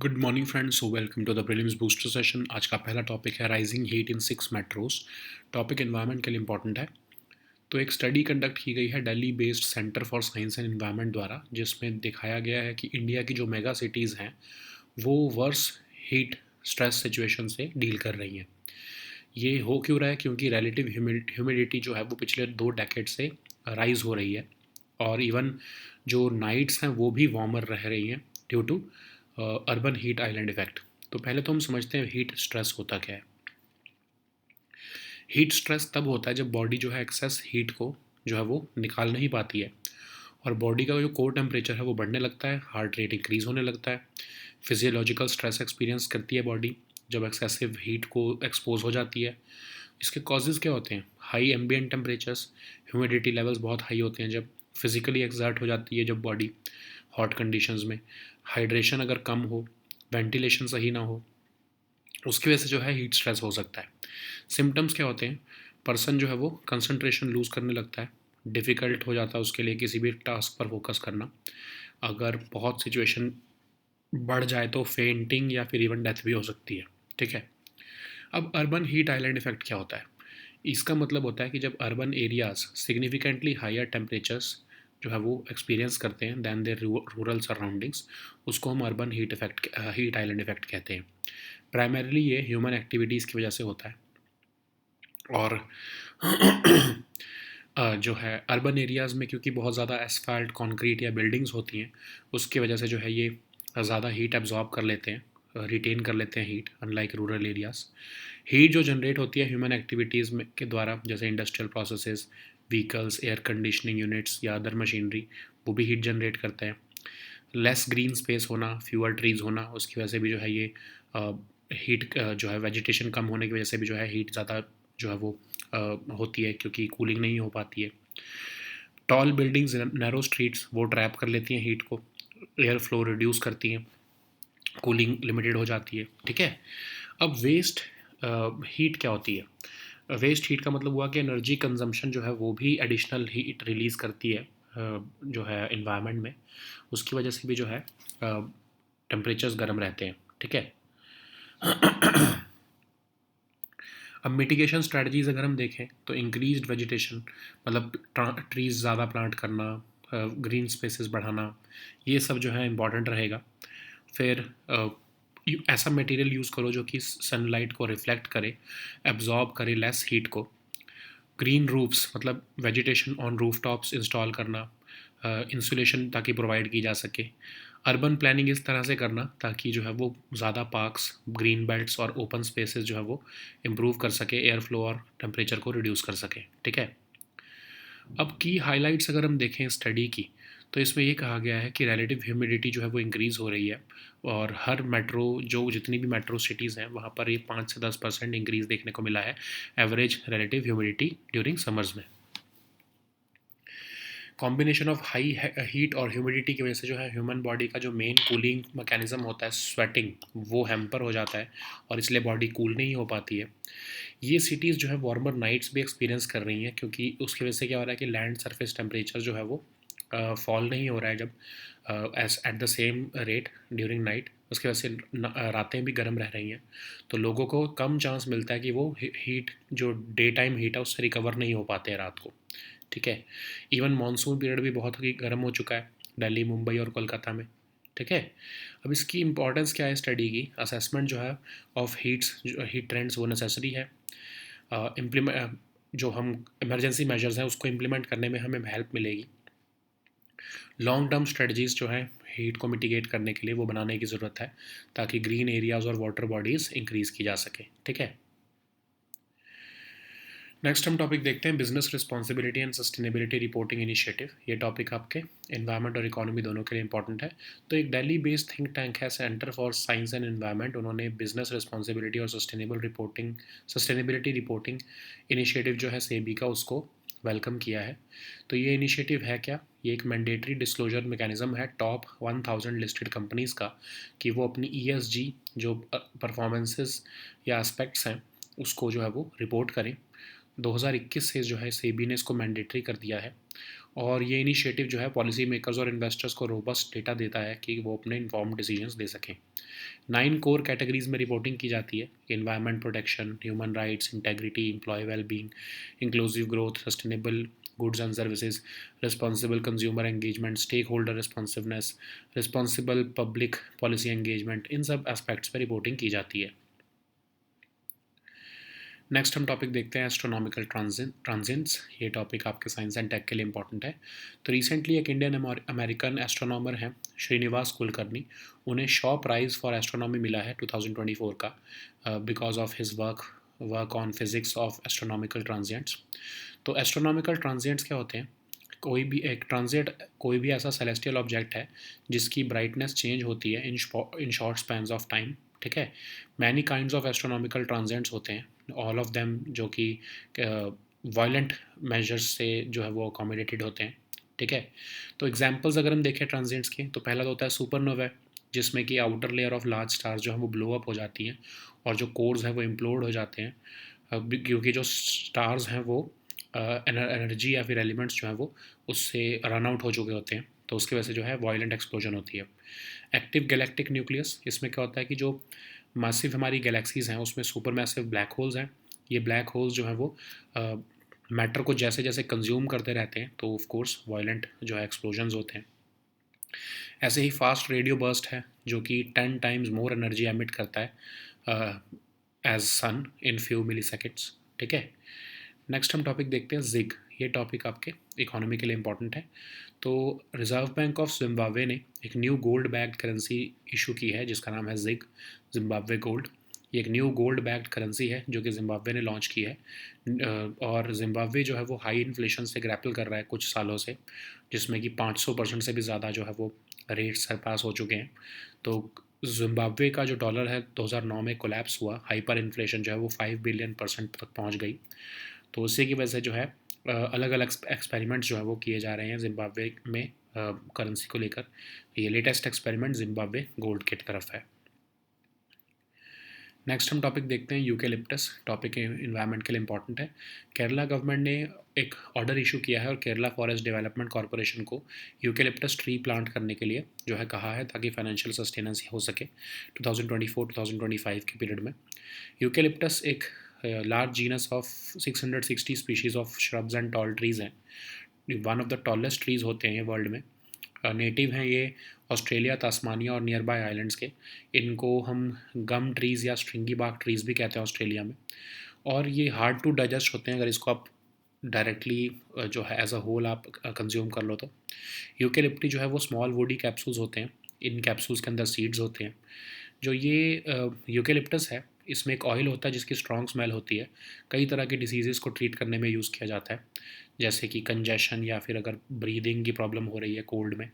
Good morning friends, so welcome to the prelims booster session. आज का पहला topic है rising heat in 6 metros. Topic environment के लिए इंपॉर्टेंट है। तो एक स्टडी कंडक्ट की गई है Delhi based centre for science and environment द्वारा, जिसमें दिखाया गया है कि इंडिया की जो मेगा सिटीज़ हैं वो वर्स हीट स्ट्रेस सिचुएशन से डील कर रही हैं। ये हो क्यों रहा है? क्योंकि रिलेटिव ह्यूमिडिटी जो है वो पिछले 2 डेकेड से राइज हो रही है, और इवन जो नाइट्स हैं वो भी वार्मर रह रही हैं due to urban heat island effect. तो पहले तो हम समझते हैं हीट स्ट्रेस होता क्या है। हीट स्ट्रेस तब होता है जब बॉडी जो है एक्सेस हीट को जो है वो निकाल नहीं पाती है, और बॉडी का जो कोर टेम्परेचर है वो बढ़ने लगता है, हार्ट रेट इंक्रीज़ होने लगता है, फिजियोलॉजिकल स्ट्रेस एक्सपीरियंस करती है बॉडी जब एक्सेसिव हीट को एक्सपोज हो जाती है। इसके कॉजेज़ क्या होते हैं? High ambient temperatures, humidity levels बहुत हाई होते हैं जब, फिजिकली एक्सर्ट हो जाती है जब बॉडी हॉट कंडीशंस में, हाइड्रेशन अगर कम हो, वेंटिलेशन सही ना हो, उसकी वजह से जो है हीट स्ट्रेस हो सकता है। सिम्टम्स क्या होते हैं? पर्सन जो है वो कंसंट्रेशन लूज़ करने लगता है, डिफ़िकल्ट हो जाता है उसके लिए किसी भी टास्क पर फोकस करना। अगर बहुत सिचुएशन बढ़ जाए तो फेंटिंग या फिर इवन डेथ भी हो सकती है। ठीक है। अब अर्बन हीट आइलैंड इफेक्ट क्या होता है? इसका मतलब होता है कि जब urban areas significantly higher temperatures जो है वो एक्सपीरियंस करते हैं दैन देयर रूरल सराउंडिंग्स, उसको हम अर्बन हीट आइलैंड इफेक्ट कहते हैं। प्राइमरीली ये ह्यूमन एक्टिविटीज़ की वजह से होता है, और जो है अर्बन एरियाज़ में क्योंकि बहुत ज़्यादा एसफाल्ट, कंक्रीट या बिल्डिंग्स होती हैं, उसकी वजह से जो है ये ज़्यादा हीट एब्जॉर्ब कर लेते हैं, रिटेन कर लेते हैं heat, unlike rural areas. Heat जो जनरेट होती है ह्यूमन एक्टिविटीज़ में के द्वारा, जैसे industrial processes, vehicles, air conditioning units या अदर मशीनरी, वो भी हीट जनरेट करते हैं। लेस ग्रीन स्पेस होना, फ्यूअर ट्रीज होना, उसकी वजह से भी जो है ये हीट जो है वेजिटेशन कम होने की वजह से भी जो है हीट ज़्यादा जो है वो होती है, क्योंकि कूलिंग नहीं हो पाती है। टॉल बिल्डिंग्स, नैरो स्ट्रीट्स, वो ट्रैप कर लेती हैं हीट को, एयर फ्लो रिड्यूस करती हैं, कूलिंग लिमिटेड हो जाती है। ठीक है। अब वेस्ट हीट क्या होती है? वेस्ट हीट का मतलब हुआ कि एनर्जी कंजम्पशन जो है वो भी एडिशनल हीट रिलीज़ करती है जो है इन्वायरमेंट में, उसकी वजह से भी जो है टेम्परेचर्स गर्म रहते हैं। ठीक है। अब मिटिगेशन स्ट्रेटजीज अगर हम देखें तो इंक्रीज्ड वेजिटेशन, मतलब ट्रीज ज़्यादा प्लांट करना, ग्रीन स्पेसेस बढ़ाना, ये सब जो है इम्पॉर्टेंट रहेगा। फिर ऐसा मटेरियल यूज़ करो जो कि सनलाइट को रिफ्लेक्ट करे, एब्जॉर्ब करे लेस हीट को। ग्रीन रूफ्स, मतलब vegetation on roof tops install करना, इंसुलेशन ताकि प्रोवाइड की जा सके। अर्बन प्लानिंग इस तरह से करना ताकि जो है वो ज़्यादा पार्क्स, ग्रीन बेल्ट्स और ओपन स्पेसेस जो है वो इम्प्रूव कर सके, एयर फ्लो और टेम्परेचर को रिड्यूस कर सके। ठीक है। अब की हाइलाइट्स अगर हम देखें स्टडी की, तो इसमें ये कहा गया है कि रिलेटिव ह्यूमिडिटी जो है वो इंक्रीज़ हो रही है, और हर मेट्रो, जो जितनी भी मेट्रो सिटीज़ हैं वहाँ पर ये 5 से 10% इंक्रीज़ देखने को मिला है average relative humidity during summers में। कॉम्बिनेशन ऑफ हाई हीट और ह्यूमिडिटी की वजह से जो है ह्यूमन बॉडी का जो मेन कूलिंग मैकेनिज्म होता है, स्वेटिंग, वो हैम्पर हो जाता है, और इसलिए बॉडी कूल नहीं हो पाती है। ये सिटीज़ जो है वार्मर नाइट्स भी एक्सपीरियंस कर रही हैं, क्योंकि उसकी वजह से क्या हो रहा है कि लैंड सरफेस टेम्परेचर जो है वो फॉल नहीं हो रहा है जब as at the same rate during night, उसकी वजह से रातें भी गर्म रह रही हैं। तो लोगों को कम चांस मिलता है कि वो हीट, जो डे टाइम हीट है, उससे रिकवर नहीं हो पाते हैं रात को। ठीक है। इवन मानसून पीरियड भी बहुत ही गर्म हो चुका है दिल्ली, मुंबई और कोलकाता में। ठीक है। अब इसकी इंपॉर्टेंस क्या है स्टडी की? असेसमेंट जो है ऑफ हीट ट्रेंड्स वो नेसेसरी है। इम्प्लीमेंट जो हम इमरजेंसी मेजर्स हैं उसको इम्प्लीमेंट करने में हमें हेल्प मिलेगी। लॉन्ग टर्म स्ट्रेटजीज जो है हीट को मिटिगेट करने के लिए वो बनाने की ज़रूरत है, ताकि ग्रीन एरियाज़ और वाटर बॉडीज़ इंक्रीज़ की जा सके। ठीक है। नेक्स्ट हम टॉपिक देखते हैं business responsibility and sustainability reporting initiative. ये टॉपिक आपके एनवायरनमेंट और इकोनॉमी दोनों के लिए इंपॉर्टेंट है। तो एक दिल्ली बेस्ड थिंक टैंक है centre for science and environment, उन्होंने बिजनेस रिस्पॉन्सिबिलिटी और सस्टेनेबिलिटी रिपोर्टिंग इनिशिएटिव जो है सेबी का, उसको वेलकम किया है। तो ये इनिशिएटिव है क्या? ये एक मैंडेटरी डिस्क्लोजर मैकेनिज्म है टॉप 1000 लिस्टेड कंपनीज़ का, कि वो अपनी ESG जो परफॉर्मेंसेस या एस्पेक्ट्स हैं उसको जो है वो रिपोर्ट करें। 2021 से जो है सेबी ने इसको मैंडेटरी कर दिया है, और ये इनिशिएटिव जो है पॉलिसी मेकर्स और इन्वेस्टर्स को रोबस्ट डेटा देता है कि वो अपने इन्फॉर्म्ड डिसीजंस दे सकें। 9 कोर कैटेगरीज में रिपोर्टिंग की जाती है: environment protection, human rights, integrity, employ wellbeing, inclusive growth, sustainable goods and services, responsible consumer engagement, stakeholder responsiveness, responsible public policy engagement, इन सब एस्पेक्ट्स पर रिपोर्टिंग की जाती है। नेक्स्ट हम टॉपिक देखते हैं एस्ट्रोनॉमिकल ट्रांजेंट्स। ये टॉपिक आपके साइंस एंड टेक के लिए इंपॉर्टेंट है। तो रिसेंटली एक इंडियन अमेरिकन एस्ट्रोनॉमर हैं श्रीनिवास कुलकर्णी, उन्हें शॉ प्राइज़ फॉर एस्ट्रोनॉमी मिला है 2024 का, because of his work on physics of astronomical transients. तो एस्ट्रोनॉमिकल ट्रांजेंट्स क्या होते हैं? कोई भी एक ट्रांजिट कोई भी ऐसा सेलेस्टियल ऑब्जेक्ट है जिसकी ब्राइटनेस चेंज होती है in short spans of time. ठीक है, many kinds of astronomical transients होते हैं, ऑल ऑफ देम जो कि वायलेंट मेजर्स से जो है वो अकोमोडेटेड होते हैं। ठीक है, तो एग्जांपल्स अगर हम देखें ट्रांजेंट्स के, तो पहला तो होता है सुपरनोवा, जिसमें कि outer layer of large stars जो है वो ब्लो अप हो जाती हैं और जो कोर्स हैं वो इम्प्लोड हो जाते हैं, क्योंकि जो स्टार्स हैं वो एनर्जी या फिर एलिमेंट्स जो हैं वो उससे रन आउट हो चुके होते हैं, तो उसकी वजह से जो है वायलेंट एक्सप्लोजन होती है। एक्टिव गैलेक्टिक न्यूक्लियस, इसमें क्या होता है कि जो मासिव हमारी गैलेक्सीज़ हैं उसमें सुपर मैसिव ब्लैक होल्स हैं। ये ब्लैक होल्स जो हैं वो मैटर को जैसे जैसे कंज्यूम करते रहते हैं, तो ऑफ कोर्स वायलेंट जो है एक्सप्लोजन्स होते हैं। ऐसे ही फास्ट रेडियो बर्स्ट है जो कि 10 टाइम्स मोर एनर्जी एमिट करता है as sun in few milliseconds. ठीक है, नेक्स्ट हम टॉपिक देखते हैं जिग। ये टॉपिक आपके इकोनॉमी के लिए इंपॉर्टेंट है। तो रिजर्व बैंक ऑफ जिम्बाब्वे ने एक new gold backed currency issue की है जिसका नाम है जिग, जिम्बाब्वे गोल्ड। ये एक न्यू गोल्ड बैक्ड करेंसी है जो कि जिम्बाब्वे ने लॉन्च की है, और जिम्बाब्वे जो है वो हाई इन्फ्लेशन से ग्रैपल कर रहा है कुछ सालों से, जिसमें कि 500% से भी ज़्यादा जो है वो रेट सरपास हो चुके हैं। तो जिम्बाब्वे का जो डॉलर है 2009 में कोलैप्स हुआ, हाइपर इन्फ्लेशन जो है वो 5 बिलियन परसेंट तक पहुंच गई। तो उसी की वजह से जो है अलग अलग एक्सपेरिमेंट्स जो है वो किए जा रहे हैं जिम्बाब्वे में करेंसी को लेकर। ये लेटेस्ट एक्सपेरिमेंट जिम्बाब्वे गोल्ड की तरफ है। नेक्स्ट हम टॉपिक देखते हैं यूकेलिप्टस। टॉपिक इन्वायरमेंट के लिए इंपॉर्टेंट है। केरला गवर्नमेंट ने एक ऑर्डर इशू किया है और केरला फॉरेस्ट डेवलपमेंट कॉरपोरेशन को यूकेलिप्टस ट्री प्लांट करने के लिए जो है कहा है, ताकि फाइनेंशियल सस्टेनेंस हो सके 2024-2025 के पीरियड में। यूकेलिप्टस एक large genus of 660 species of shrubs and tall trees हैं। One of the tallest trees होते हैं ये वर्ल्ड में। नेटिव हैं ये ऑस्ट्रेलिया, तास्मानिया और नियर बाय आइलैंड्स के। इनको हम गम ट्रीज़ या स्ट्रिंगी बार्क ट्रीज़ भी कहते हैं ऑस्ट्रेलिया में। और ये हार्ड टू डाइजेस्ट होते हैं अगर इसको आप डायरेक्टली जो है एज अ होल आप कंज्यूम कर लो तो। यूकेलिप्टी जो है वो स्मॉल वुडी कैप्सूल्स होते हैं, इन कैप्सूल्स के अंदर सीड्स होते हैं। जो ये यूकेलिप्टस है इसमें एक ऑयल होता है जिसकी स्ट्रॉन्ग स्मेल होती है। कई तरह के डिसीज़ को ट्रीट करने में यूज़ किया जाता है, जैसे कि कंजेशन या फिर अगर ब्रीदिंग की प्रॉब्लम हो रही है कोल्ड में,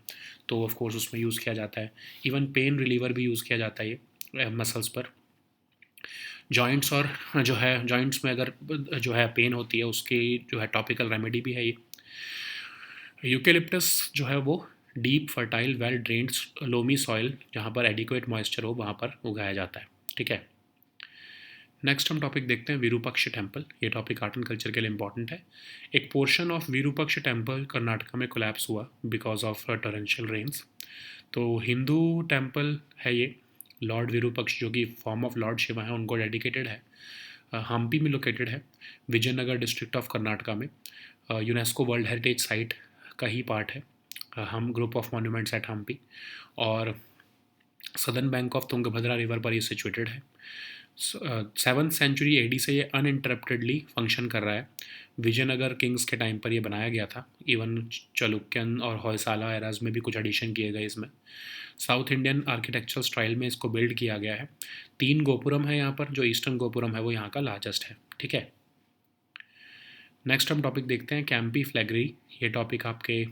तो ऑफ कोर्स उसमें यूज़ किया जाता है। इवन पेन रिलीवर भी यूज़ किया जाता है ये मसल्स पर। जॉइंट्स और जो है जॉइंट्स में अगर जो है पेन होती है उसकी जो है टॉपिकल रेमेडी भी है ये। यूकेलिप्टस जो है वो deep fertile well drained loamy soil जहाँ पर एडिक्वेट मॉइस्चर हो वहाँ पर उगाया जाता है। ठीक है, नेक्स्ट हम टॉपिक देखते हैं विरूपक्ष टेम्पल। ये टॉपिक आर्ट एंड कल्चर के लिए इंपॉर्टेंट है। एक portion of Virupaksha temple Karnataka में कोलैप्स हुआ बिकॉज ऑफ टोरेंशियल रेन्स। तो हिंदू टेम्पल है ये, लॉर्ड विरूपक्ष जो कि फॉर्म ऑफ लॉर्ड शिवा है उनको डेडिकेटेड है। हम्पी में लोकेटेड है, विजयनगर डिस्ट्रिक्ट ऑफ कर्नाटका में। यूनेस्को वर्ल्ड हेरिटेज साइट का ही पार्ट है, हम group of monuments at Hampi. और southern bank of Tungabhadra river पर ये सिचुएटेड है। 7th सेंचुरी एडी से ये अनइंटरप्टेडली फंक्शन कर रहा है। विजयनगर किंग्स के टाइम पर ये बनाया गया था। इवन चालुक्यन और होयसाला एराज में भी कुछ एडिशन किए गए इसमें। साउथ इंडियन आर्किटेक्चरल स्टाइल में इसको बिल्ड किया गया है। 3 गोपुरम है यहाँ पर, जो ईस्टर्न गोपुरम है वो यहाँ का लार्जेस्ट है। ठीक है, नेक्स्ट हम टॉपिक देखते हैं कैंपी फ्लैगरी। ये टॉपिक आपके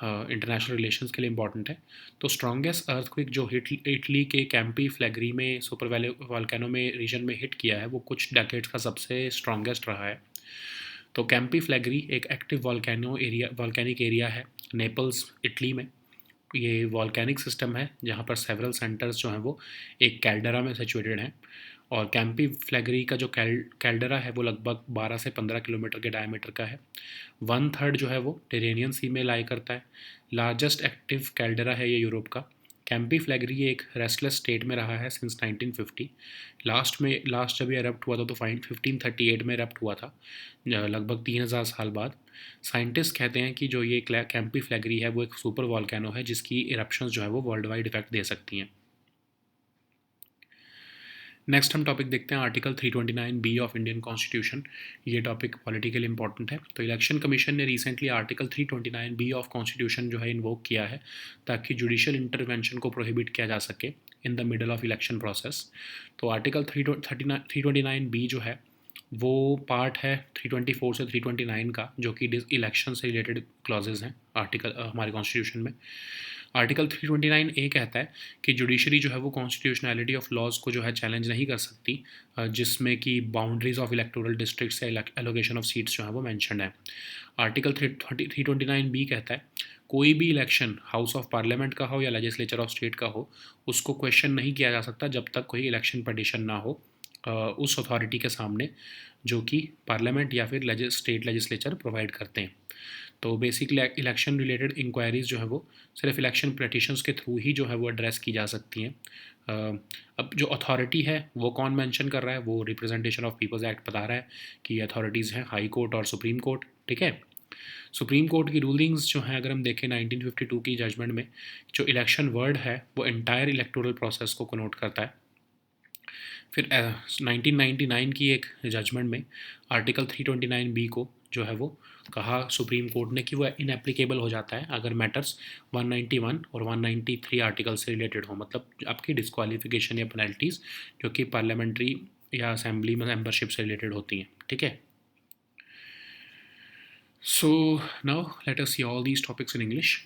इंटरनेशनल रिलेशंस के लिए इंपॉर्टेंट है। तो स्ट्रॉन्गेस्ट अर्थक्विक जो इटली के कैंपी फ्लैगरी में सुपर वॉल्केनो में रीजन में हिट किया है वो कुछ डेकेड्स का सबसे स्ट्रॉन्गेस्ट रहा है। तो कैंपी फ्लैगरी एक एक्टिव वॉल्केनिक एरिया है नेपल्स इटली में। ये वॉल्केनिक सिस्टम है जहाँ पर सेवरल सेंटर्स जो हैं वो एक कैल्डरा में सिचुएटेड हैं, और कैंपी फ्लैगरी का जो कैल्डरा है वो लगभग 12 से 15 किलोमीटर के डायमीटर का है। 1/3 जो है वो टेरेनियन सी में लाई करता है। लार्जेस्ट एक्टिव कैल्डरा है ये यूरोप का। कैंपी फ्लैगरी एक रेस्टलेस स्टेट में रहा है सिंस 1950। लास्ट जब ये एरप्ट हुआ था तो 1538 में एरप्ट हुआ था, लगभग 3000 साल बाद। साइंटिस्ट कहते हैं कि जो ये कैंपी फ्लैगरी है वो एक सुपर वॉल्केनो है जिसकी इरप्शंस जो है वो वर्ल्ड वाइड इफेक्ट दे सकती हैं। नेक्स्ट हम टॉपिक देखते हैं article 329 B of Indian constitution. ये टॉपिक पॉलिटिकली इंपॉर्टेंट है। तो इलेक्शन कमीशन ने recently article 329 B of constitution जो है इन्वोक किया है ताकि जुडिशियल इंटरवेंशन को प्रोहिबिट किया जा सके in the middle of election process. तो आर्टिकल 329 बी जो है वो पार्ट है 324 से 329 का, जो कि इलेक्शन से रिलेटेड क्लॉजेज हैं आर्टिकल हमारे कॉन्स्टिट्यूशन में। आर्टिकल 329 ए कहता है कि जुडिशरी जो है वो कॉन्स्टिट्यूशनैलिटी ऑफ लॉज को जो है चैलेंज नहीं कर सकती जिसमें कि बाउंड्रीज ऑफ इलेक्टोरल डिस्ट्रिक्ट्स या एलोकेशन ऑफ सीट्स जो है वो मैंशन है। आर्टिकल 329 बी कहता है कोई भी इलेक्शन हाउस ऑफ पार्लियामेंट का हो या लेजिस्लेचर ऑफ स्टेट का हो, उसको क्वेश्चन नहीं किया जा सकता जब तक कोई इलेक्शन पटिशन ना हो उस अथॉरिटी के सामने जो कि पार्लियामेंट या फिर स्टेट लेजिस्लेचर प्रोवाइड करते हैं। तो बेसिकली इलेक्शन रिलेटेड इंक्वायरीज़ जो है वो सिर्फ इलेक्शन पटिशंस के थ्रू ही जो है वो एड्रेस की जा सकती हैं। अब जो अथॉरिटी है वो कौन मेंशन कर रहा है, वो रिप्रेजेंटेशन ऑफ पीपल्स एक्ट बता रहा है कि ये अथॉरिटीज़ हैं हाई कोर्ट और सुप्रीम कोर्ट। ठीक है, सुप्रीम कोर्ट की रूलिंग्स जो हैं अगर हम देखें 1952 की जजमेंट में, जो इलेक्शन वर्ड है वो एंटायर इलेक्टोरल प्रोसेस को कनोट करता है। फिर 1999 की एक जजमेंट में आर्टिकल 329 बी को जो है वो कहा सुप्रीम कोर्ट ने कि वो इनएप्लीकेबल हो जाता है अगर मैटर्स 191 और 193 आर्टिकल से रिलेटेड हो, मतलब आपकी डिस्क्वालिफिकेशन या पेनल्टीज़ जो कि पार्लियामेंट्री या असेंबली में मेंबरशिप से रिलेटेड होती हैं। ठीक है, so now let us see all these topics in English.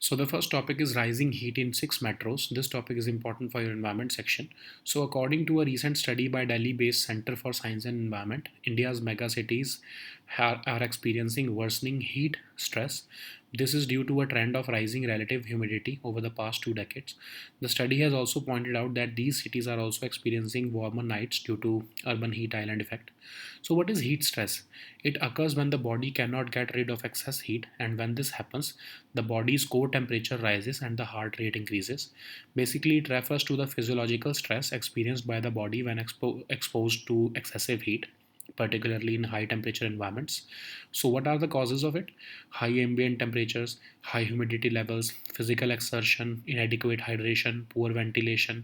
So the first topic is rising heat in 6 metros. This topic is important for your environment section. So according to a recent study by Delhi-based Center for Science and Environment, India's megacities are experiencing worsening heat stress. This is due to a trend of rising relative humidity over the past 2 decades. The study has also pointed out that these cities are also experiencing warmer nights due to urban heat island effect. So what is heat stress? It occurs when the body cannot get rid of excess heat, and when this happens, the body's core temperature rises and the heart rate increases. Basically, it refers to the physiological stress experienced by the body when exposed to excessive heat, particularly in high temperature environments. So, what are the causes of it? High ambient temperatures, high humidity levels, physical exertion, inadequate hydration, poor ventilation.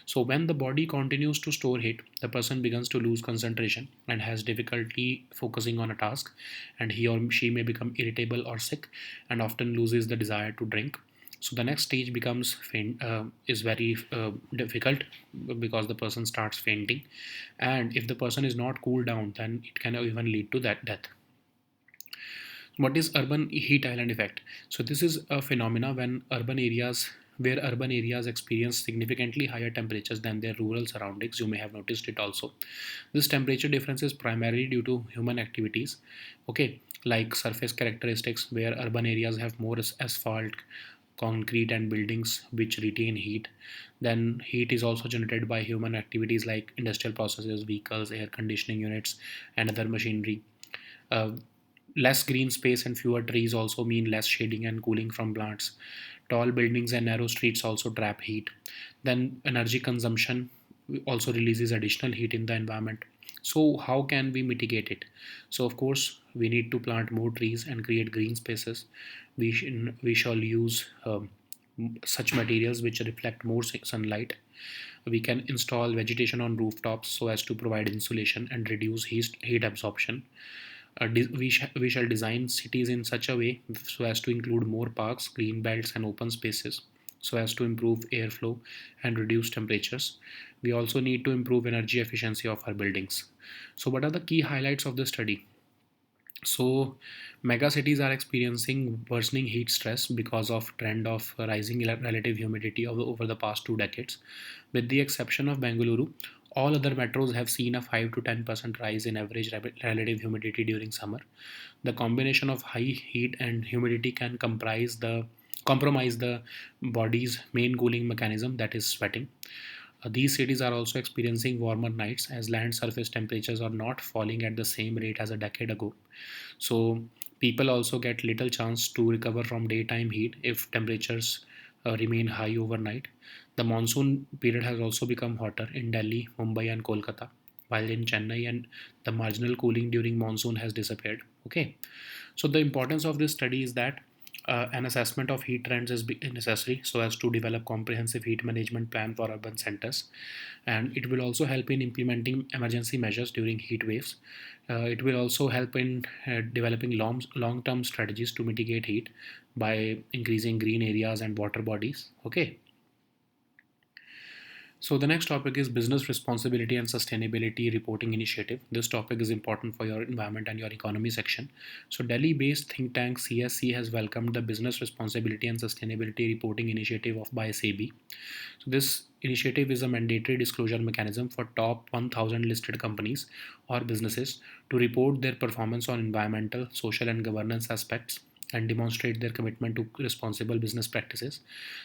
So, when the body continues to store heat, the person begins to lose concentration and has difficulty focusing on a task, and he or she may become irritable or sick and often loses the desire to drink. So the next stage becomes is very difficult because the person starts fainting, and if the person is not cooled down, then it can even lead to that death. What is urban heat island effect? So this is a phenomena where urban areas experience significantly higher temperatures than their rural surroundings. You may have noticed it also. This temperature difference is primarily due to human activities, okay, like surface characteristics, where urban areas have more asphalt, concrete, and buildings which retain heat. Then heat is also generated by human activities like industrial processes, vehicles, air conditioning units, and other machinery. Uh, Less green space and fewer trees also mean less shading and cooling from plants. Tall buildings and narrow streets also trap heat. Then energy consumption also releases additional heat in the environment. So how can we mitigate it? So of course we need to plant more trees and create green spaces. We shall use such materials which reflect more sunlight. We can install vegetation on rooftops so as to provide insulation and reduce heat absorption. We shall design cities in such a way so as to include more parks, green belts, and open spaces so as to improve airflow and reduce temperatures. We also need to improve energy efficiency of our buildings. So, what are the key highlights of the study? So, megacities are experiencing worsening heat stress because of trend of rising relative humidity over the past 2 decades. With the exception of Bengaluru, All other metros have seen a 5 to 10% rise in average relative humidity during summer. The combination of high heat and humidity can compromise the body's main cooling mechanism, that is sweating. These cities are also experiencing warmer nights as land surface temperatures are not falling at the same rate as a decade ago. So people also get little chance to recover from daytime heat if temperatures remain high overnight. The monsoon period has also become hotter in Delhi, Mumbai, and Kolkata, while in Chennai and the marginal cooling during monsoon has disappeared. Okay, so the importance of this study is that an assessment of heat trends is necessary so as to develop comprehensive heat management plan for urban centers, and it will also help in implementing emergency measures during heat waves. It will also help in developing long-term strategies to mitigate heat by increasing green areas and water bodies. Okay. So the next topic is business responsibility and sustainability reporting initiative. This topic is important for your environment and your economy section. So Delhi-based think tank CSC has welcomed the business responsibility and sustainability reporting initiative of by SEBI. So this initiative is a mandatory disclosure mechanism for top 1000 listed companies or businesses to report their performance on environmental, social and governance aspects and demonstrate their commitment to responsible business practices.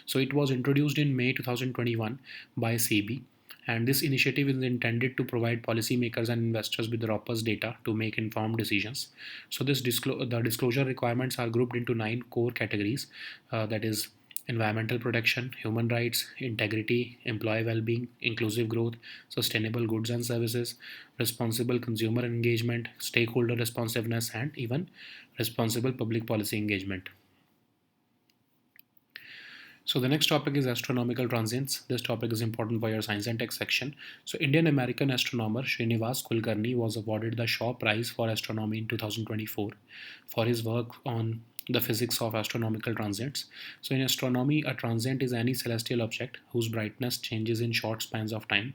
So it was introduced in May 2021 by SEBI, and this initiative is intended to provide policymakers and investors with robust data to make informed decisions. So the disclosure requirements are grouped into 9 core categories, that is environmental protection, human rights, integrity, employee well-being, inclusive growth, sustainable goods and services, responsible consumer engagement, stakeholder responsiveness, and even responsible public policy engagement. So the next topic is astronomical transients. This topic is important for your science and tech section. So Indian American astronomer Srinivas Kulkarni was awarded the Shaw Prize for Astronomy in 2024 for his work on the physics of astronomical transients. So in astronomy, a transient is any celestial object whose brightness changes in short spans of time.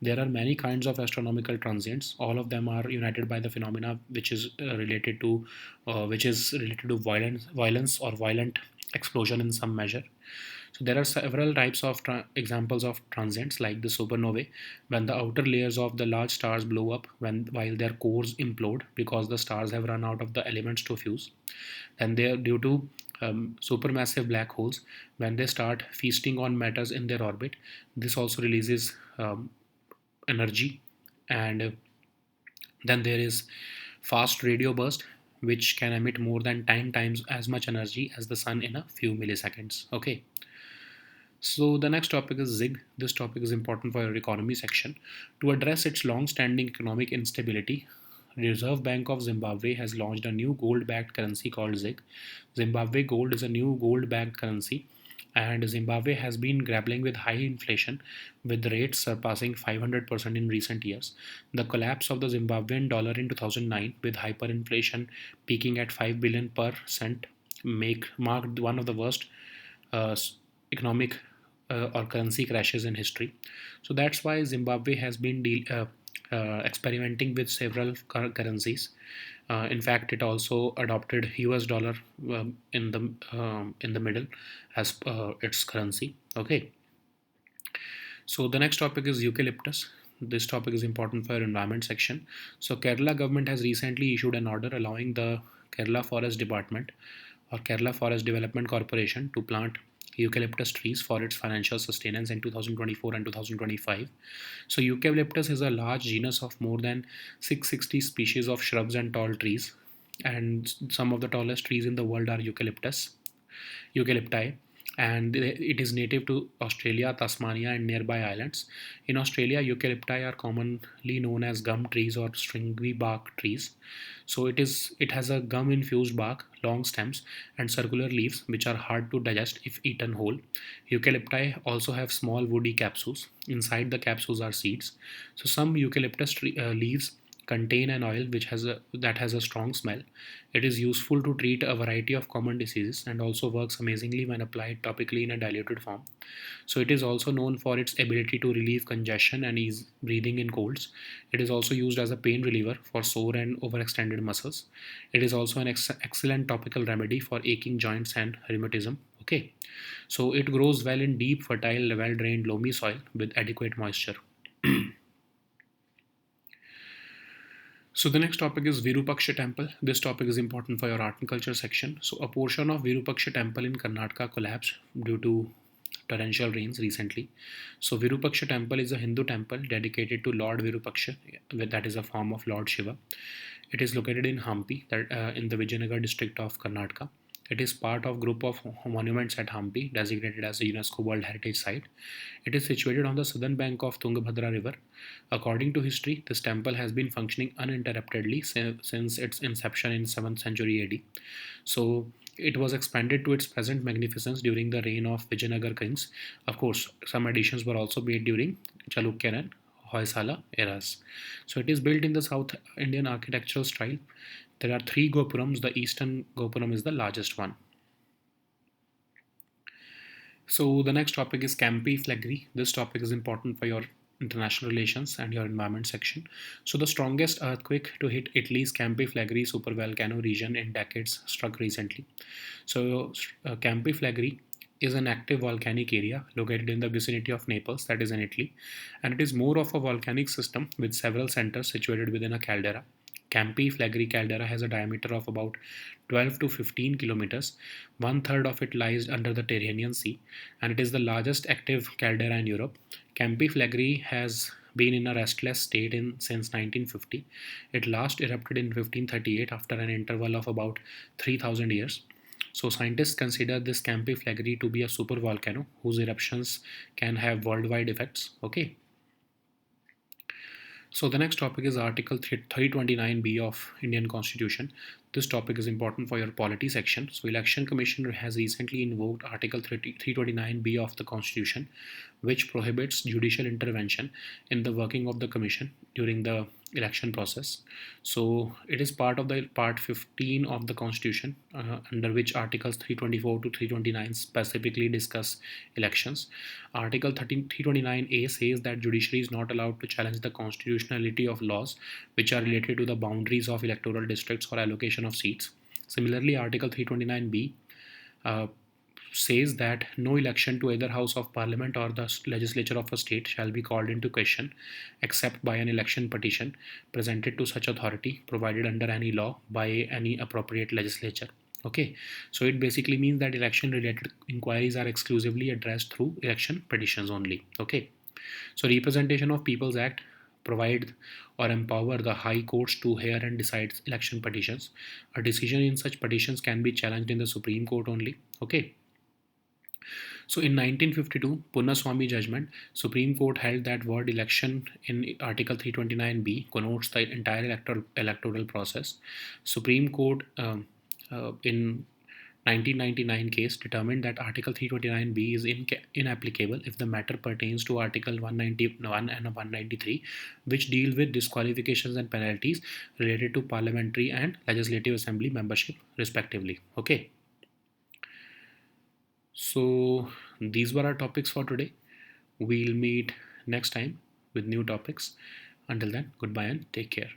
There are many kinds of astronomical transients. All of them are united by the phenomena which is related to violence or violent explosion in some measure. So there are several types of examples of transients like the supernovae, when the outer layers of the large stars blow up while their cores implode because the stars have run out of the elements to fuse. And they are due to supermassive black holes when they start feasting on matters in their orbit. This also releases energy, and then there is fast radio burst, which can emit more than 10 times as much energy as the sun in a few milliseconds. Okay. So the next topic is ZIG. This topic is important for your economy section. To address its long-standing economic instability, Reserve Bank of Zimbabwe has launched a new gold-backed currency called ZIG. Zimbabwe Gold is a new gold-backed currency, and Zimbabwe has been grappling with high inflation, with rates surpassing 500% in recent years. The collapse of the Zimbabwean dollar in 2009, with hyperinflation peaking at 5 billion per cent, marked one of the worst uh, economic or currency crashes in history. So that's why Zimbabwe has been experimenting with several currencies. In fact, it also adopted US dollar in the middle as its currency. Okay. So the next topic is eucalyptus. This topic is important for your environment section. So Kerala government has recently issued an order allowing the Kerala Forest Department or Kerala Forest Development Corporation to plant eucalyptus trees for its financial sustenance in 2024 and 2025. So eucalyptus is a large genus of more than 660 species of shrubs and tall trees, and some of the tallest trees in the world are eucalypti, and it is native to Australia, Tasmania, and nearby islands. In Australia, eucalypti are commonly known as gum trees or stringy bark trees. So it has a gum infused bark, long stems, and circular leaves which are hard to digest if eaten whole. Eucalypti also have small woody capsules. Inside the capsules are seeds. So some leaves contain an oil that has a strong smell. It is useful to treat a variety of common diseases and also works amazingly when applied topically in a diluted form. So it is also known for its ability to relieve congestion and ease breathing in colds. It is also used as a pain reliever for sore and overextended muscles. It is also an excellent topical remedy for aching joints and rheumatism. Okay, so it grows well in deep, fertile, well-drained, loamy soil with adequate moisture. So the next topic is Virupaksha temple. This topic is important for your art and culture section. So a portion of Virupaksha temple in Karnataka collapsed due to torrential rains recently. So Virupaksha temple is a Hindu temple dedicated to Lord Virupaksha, that is a form of Lord Shiva. It is located in Hampi, in the Vijayanagar district of Karnataka. It is part of group of monuments at Hampi, designated as a UNESCO World Heritage Site. It is situated on the southern bank of Tungabhadra River. According to history, this temple has been functioning uninterruptedly since its inception in 7th century AD. So it was expanded to its present magnificence during the reign of Vijayanagar kings. Of course, some additions were also made during Chalukyan and Hoysala eras. So it is built in the South Indian architectural style. There are three Gopurams. The eastern Gopuram is the largest one. So the next topic is Campi Flegrei. This topic is important for your international relations and your environment section. So the strongest earthquake to hit Italy's Campi Flegrei supervolcano region in decades struck recently. So Campi Flegrei is an active volcanic area located in the vicinity of Naples, that is in Italy, and it is more of a volcanic system with several centers situated within a caldera. Campi Flegrei caldera has a diameter of about 12 to 15 kilometers. One third of it lies under the Tyrrhenian Sea, and it is the largest active caldera in Europe. Campi Flegrei has been in a restless state since 1950. It last erupted in 1538 after an interval of about 3,000 years. So scientists consider this Campi Flegrei to be a supervolcano whose eruptions can have worldwide effects. Okay. So the next topic is Article 329B of Indian Constitution. This topic is important for your polity section. So Election Commission has recently invoked Article 329B of the Constitution, which prohibits judicial intervention in the working of the commission during the election process. So it is part of the Part 15 of the Constitution, under which Articles 324 to 329 specifically discuss elections. Article 329A says that judiciary is not allowed to challenge the constitutionality of laws which are related to the boundaries of electoral districts or allocation of seats. Similarly, Article 329B says that no election to either House of Parliament or the legislature of a state shall be called into question except by an election petition presented to such authority provided under any law by any appropriate legislature. Okay, so it basically means that election related inquiries are exclusively addressed through election petitions only. Okay, so Representation of People's Act provide or empower the high courts to hear and decide election petitions. A decision in such petitions can be challenged in the Supreme Court only. Okay. So in 1952, Punnaswamy judgment, Supreme Court held that word election in Article 329B connotes the entire electoral process. Supreme Court in 1999 case determined that Article 329B is inapplicable if the matter pertains to Article 191 and 193, which deal with disqualifications and penalties related to parliamentary and legislative assembly membership respectively. Okay. So these were our topics for today. We'll meet next time with new topics. Until then, goodbye and take care.